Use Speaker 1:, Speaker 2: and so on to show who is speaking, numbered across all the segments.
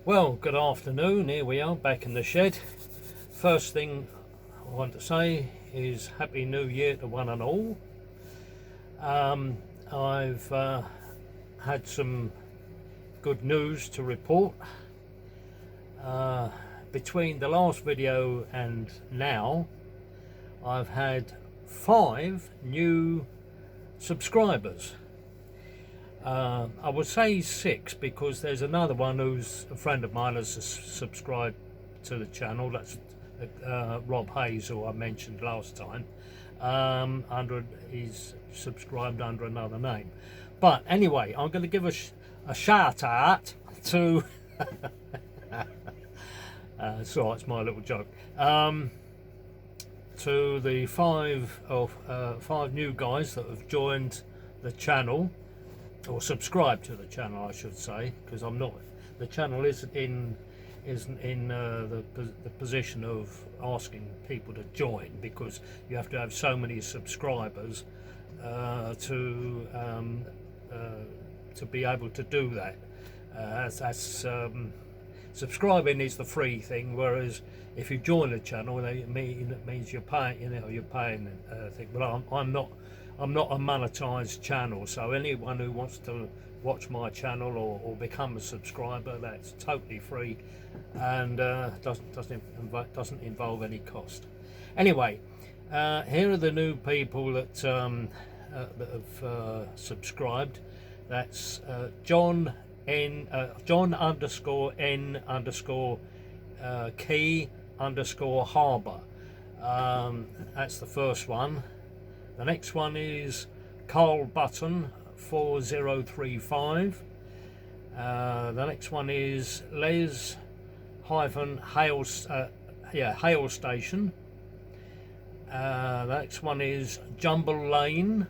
Speaker 1: Well, good afternoon. Here we are back in the shed. First thing I want to say is Happy New Year to one and all. I've had some good news to report. Between the last video and now, I've had 5 new subscribers. I would say 6 because there's another one who's a friend of mine has subscribed to the channel. That's Rob Hayes, who I mentioned last time. He's subscribed under another name. But anyway, I'm going to give a shout out to so it's my little joke, to the 5 new guys that have joined the channel, or subscribe to the channel I should say, because I'm not, the channel isn't in the position of asking people to join, because you have to have so many subscribers to be able to do that. Subscribing is the free thing, whereas if you join the channel, it means you're paying. You're paying thing. But I'm not a monetized channel, so anyone who wants to watch my channel or become a subscriber, that's totally free and doesn't involve any cost. Anyway, here are the new people that have subscribed. That's John _N_Key_Harbour. That's the first one. The next one is Carl Button 4035. The next one is Les Hail Station. The next one is Jumble Lane,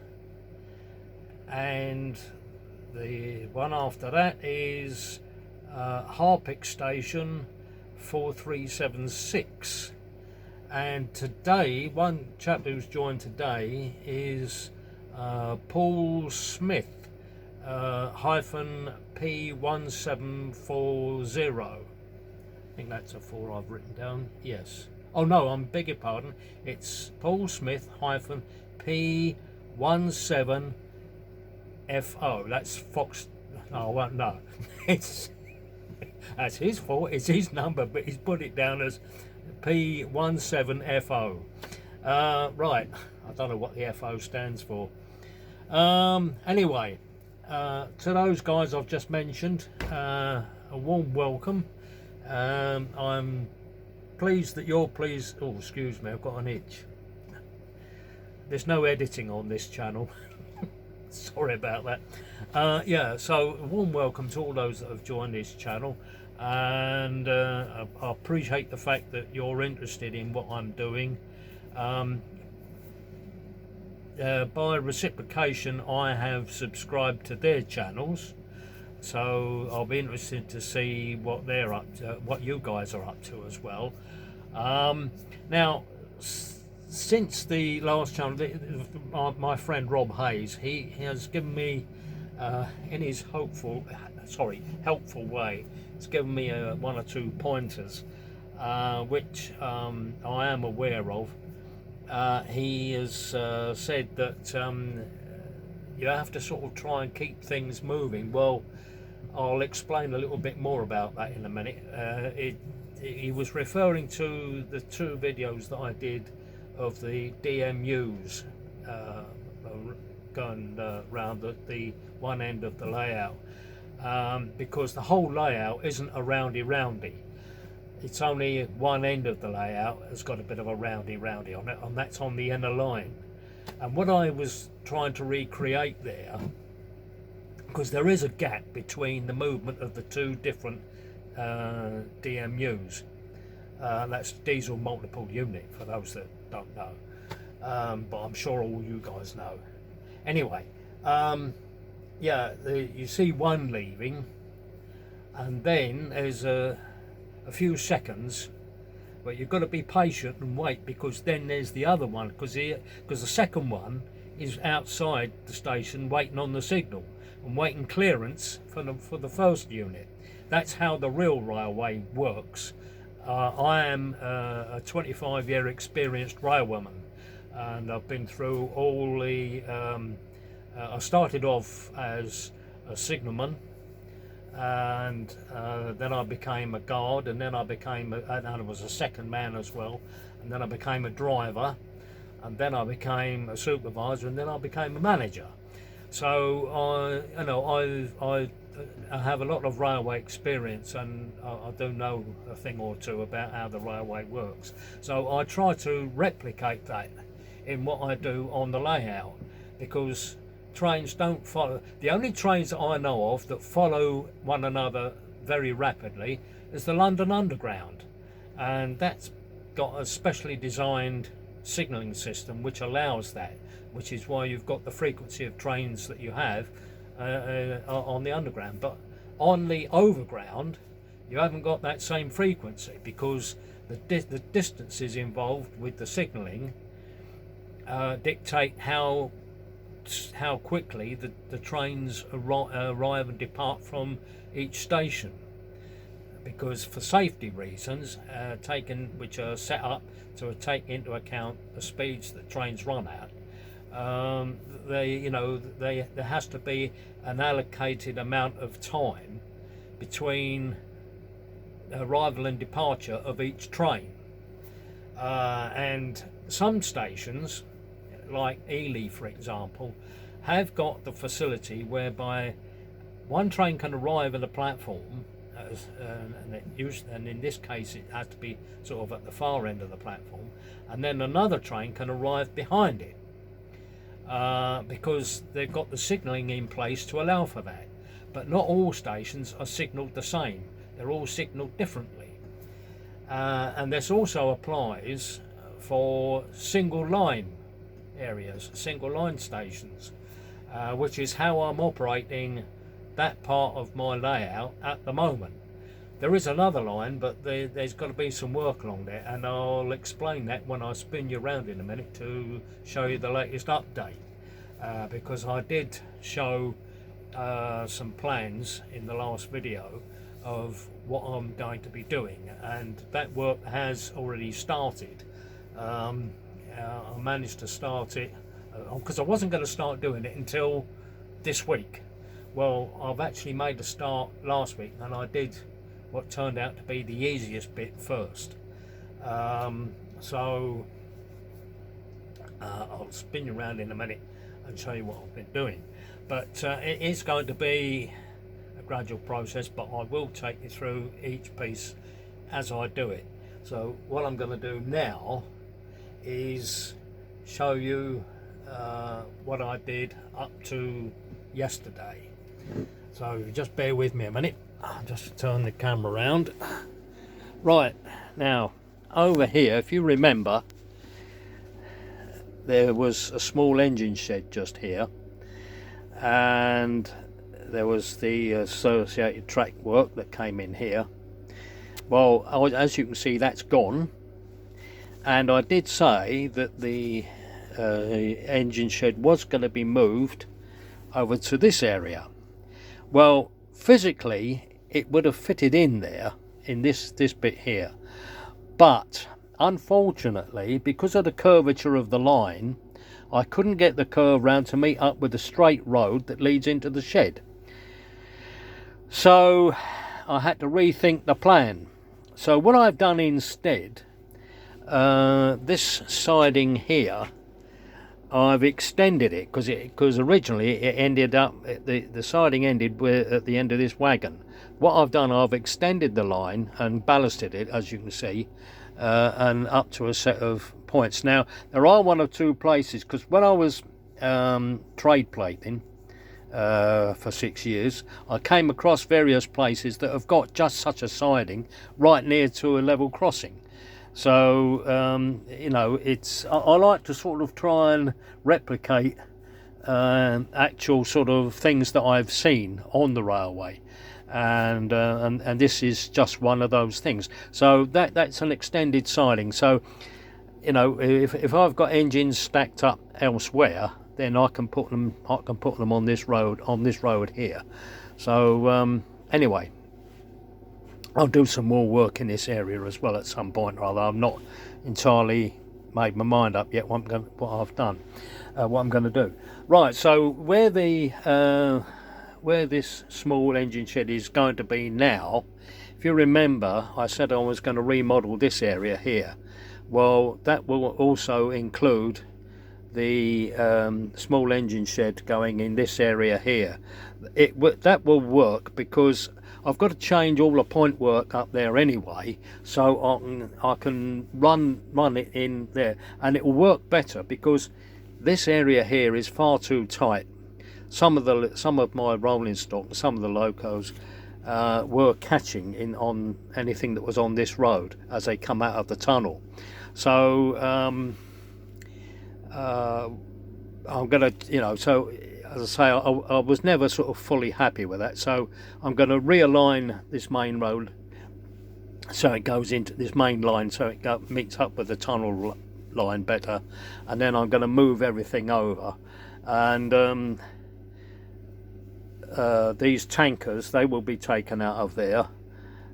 Speaker 1: and the one after that is Harpic Station 4376. And today, one chap who's joined today is Paul Smith P1740. I think that's a 4 I've written down. Yes. Oh no, I'm beg your pardon. It's Paul Smith P17FO. That's Fox. No, I won't know. That's his fault. It's his number, but he's put it down as P17FO. Right, I don't know what the FO stands for. Anyway, to those guys I've just mentioned, a warm welcome. I'm pleased that you're pleased. Oh, excuse me, I've got an itch. There's no editing on this channel. Sorry about that. Yeah, so a warm welcome to all those that have joined this channel, and I appreciate the fact that you're interested in what I'm doing. By reciprocation, I have subscribed to their channels, so I'll be interested to see what they're up to, what you guys are up to as well. Now, since the last channel, my friend Rob Hayes, he has given me, in his helpful way, he's given me 1 or 2 pointers, which I am aware of. He has said that you have to sort of try and keep things moving. Well, I'll explain a little bit more about that in a minute. He was referring to the 2 videos that I did of the DMUs going round the one end of the layout, because the whole layout isn't a roundy. It's only one end of the layout has got a bit of a roundy on it, and that's on the inner line. And what I was trying to recreate there, because there is a gap between the movement of the 2 different DMUs, that's diesel multiple unit for those that don't know, but I'm sure all you guys know. Anyway, yeah, you see one leaving, and then there's a few seconds, but you've got to be patient and wait, because then there's the other one, because the second one is outside the station waiting on the signal. and waiting clearance for the first unit. That's how the real railway works. I am a 25-year experienced railwayman, and I've been through all the. I started off as a signalman, and then I became a guard, and then I was a second man as well, and then I became a driver, and then I became a supervisor, and then I became a manager. So I have a lot of railway experience, and I do know a thing or two about how the railway works. So I try to replicate that in what I do on the layout, because trains don't follow. The only trains that I know of that follow one another very rapidly is the London Underground, and that's got a specially designed signalling system which allows that, which is why you've got the frequency of trains that you have on the underground. But on the overground you haven't got that same frequency, because the distances involved with the signalling dictate how quickly the trains arrive and depart from each station, because for safety reasons which are set up to take into account the speeds that trains run at, there has to be an allocated amount of time between arrival and departure of each train, and some stations like Ely, for example, have got the facility whereby one train can arrive at the platform, and in this case it has to be sort of at the far end of the platform, and then another train can arrive behind it, because they've got the signalling in place to allow for that. But not all stations are signalled the same, they're all signalled differently, and this also applies for single line areas, single line stations, which is how I'm operating that part of my layout at the moment. There is another line, but there's got to be some work along there, and I'll explain that when I spin you around in a minute to show you the latest update, because I did show some plans in the last video of what I'm going to be doing, and that work has already started. I managed to start it because I wasn't going to start doing it until this week. Well, I've actually made a start last week, and I did what turned out to be the easiest bit first. So I'll spin you around in a minute and show you what I've been doing. But it is going to be a gradual process, but I will take you through each piece as I do it. So what I'm going to do now is show you what I did up to yesterday. So just bear with me a minute. I'll just turn the camera around. Right, now over here, if you remember, there was a small engine shed just here, and there was the associated track work that came in here. Well, as you can see, that's gone. And I did say that the engine shed was going to be moved over to this area. Well, physically it would have fitted in there, in this bit here, but unfortunately, because of the curvature of the line, I couldn't get the curve round to meet up with the straight road that leads into the shed. So I had to rethink the plan. So what I've done instead, this siding here, I've extended it because originally it ended up, the siding ended at the end of this wagon. What I've done, I've extended the line and ballasted it, as you can see, and up to a set of points. Now there are one or two places, because when I was trade plating for 6 years, I came across various places that have got just such a siding right near to a level crossing. So you know, I like to sort of try and replicate actual sort of things that I've seen on the railway, and this is just one of those things. So that's an extended siding. So you know, if I've got engines stacked up elsewhere, then I can put them on this road here. So anyway, I'll do some more work in this area as well at some point or other. I'm not entirely made my mind up yet what I'm going to do. Right, so where this small engine shed is going to be now, if you remember, I said I was going to remodel this area here. Well, that will also include the small engine shed going in this area here. That will work because I've got to change all the point work up there anyway, so I can run it in there, and it will work better because this area here is far too tight. Some of my rolling stock, some of the locos were catching on anything that was on this road as they come out of the tunnel. So I'm gonna, so as I say, I was never sort of fully happy with that, so I'm going to realign this main road so it goes into this main line, so it meets up with the tunnel line better, and then I'm going to move everything over. And these tankers, they will be taken out of there,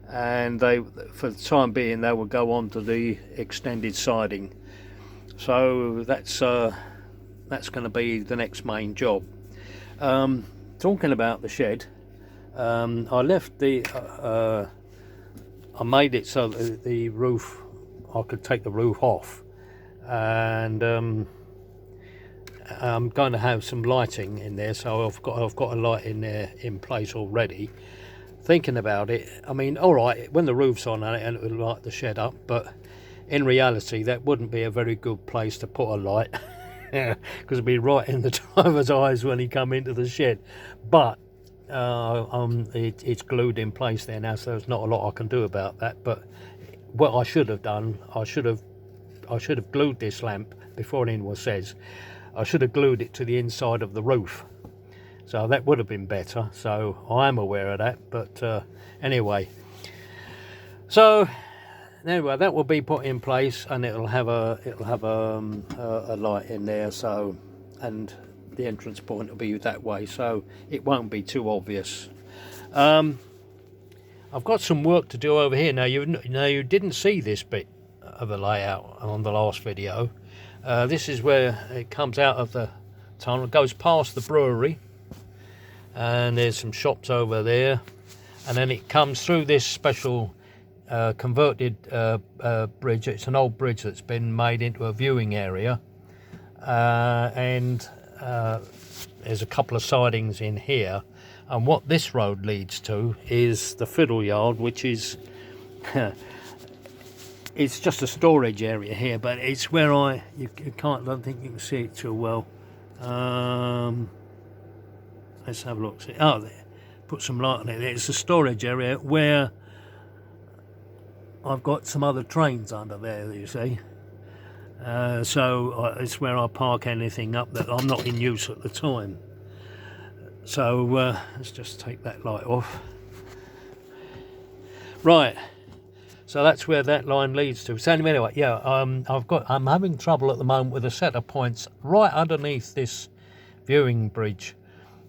Speaker 1: and for the time being, they will go on to the extended siding. So that's going to be the next main job. Talking about the shed, I left I made it so that the roof, I could take the roof off, and I'm going to have some lighting in there, so I've got a light in there in place already. Thinking about it, I mean, all right, when the roof's on and it will light the shed up, but in reality that wouldn't be a very good place to put a light. Yeah, because it'd be right in the driver's eyes when he come into the shed. But it's glued in place there now, so there's not a lot I can do about that. But what I should have done, I should have glued this lamp before anyone says. I should have glued it to the inside of the roof, so that would have been better. So I am aware of that. But anyway, so. Anyway, that will be put in place, and it'll have a light in there. So, and the entrance point will be that way, so it won't be too obvious. I've got some work to do over here. Now you didn't see this bit of the layout on the last video. This is where it comes out of the tunnel. It goes past the brewery, and there's some shops over there, and then it comes through this special converted bridge. It's an old bridge that's been made into a viewing area, and there's a couple of sidings in here, and what this road leads to is the fiddle yard, which is it's just a storage area here, but it's where I don't think you can see it too well. Let's have a look. See, oh, there, put some light on it. It's a storage area where I've got some other trains under there, you see. So it's where I park anything up that I'm not in use at the time. So let's just take that light off. Right, so that's where that line leads to. So anyway, yeah, I'm having trouble at the moment with a set of points right underneath this viewing bridge.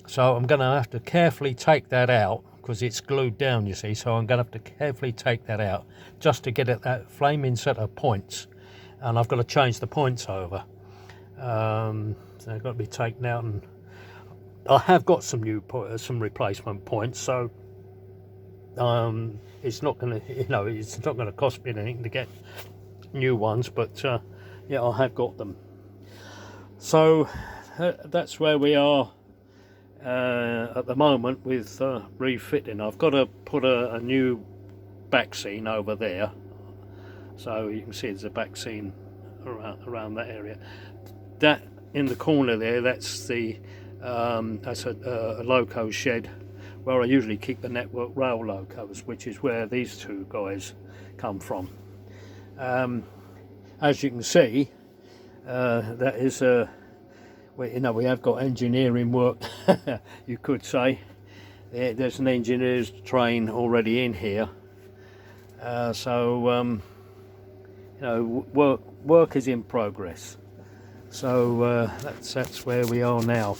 Speaker 1: So I'm going to have to carefully take that out, because it's glued down, you see, so I'm going to have to carefully take that out just to get at that flaming set of points, and I've got to change the points over. So they've got to be taken out, and I have got some replacement points, so it's not going to, it's not going to cost me anything to get new ones, but yeah, I have got them. So that's where we are at the moment with refitting. I've got to put a new back scene over there, so you can see there's a back scene around that area. That in the corner there, that's a loco shed where I usually keep the network rail locos, which is where these two guys come from. As you can see, that is we have got engineering work, you could say. There's an engineer's train already in here, so work is in progress. So that's where we are now.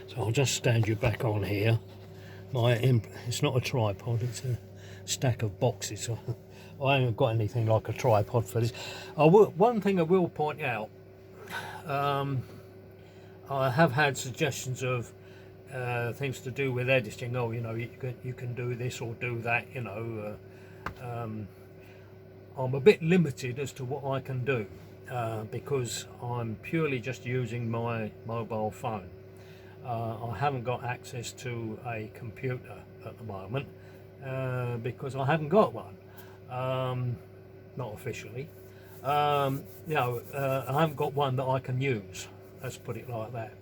Speaker 1: So I'll just stand you back on here. It's not a tripod, it's a stack of boxes. I haven't got anything like a tripod for this. One thing I will point out, I have had suggestions of things to do with editing. Oh, you know, you can do this or do that, you know. I'm a bit limited as to what I can do because I'm purely just using my mobile phone. I haven't got access to a computer at the moment because I haven't got one, not officially. You know, I haven't got one that I can use, let's put it like that.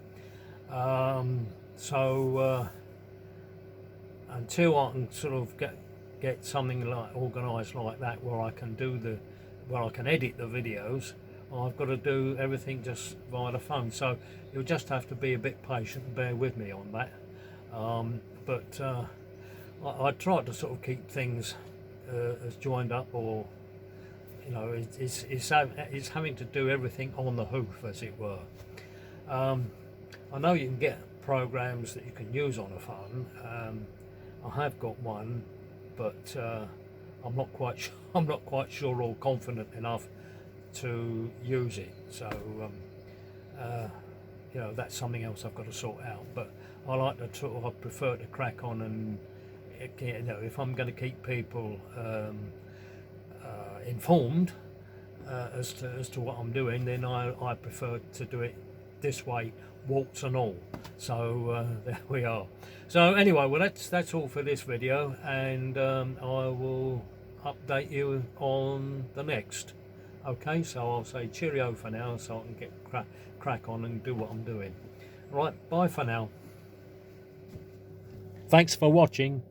Speaker 1: So until I can sort of get something like organised like that where I can edit the videos, I've got to do everything just via the phone. So you'll just have to be a bit patient and bear with me on that. But I tried to sort of keep things as joined up, or you know, it's having to do everything on the hoof, as it were. I know you can get programs that you can use on a phone. I have got one, but I'm not quite sure or confident enough to use it. So you know, that's something else I've got to sort out. But I like to I prefer to crack on, and you know, if I'm going to keep people informed as to what I'm doing, then I prefer to do it this way, warts and all. So there we are. So anyway, well, that's all for this video, and I will update you on the next. Okay, so I'll say cheerio for now, so I can get crack on and do what I'm doing. Right, bye for now. Thanks for watching.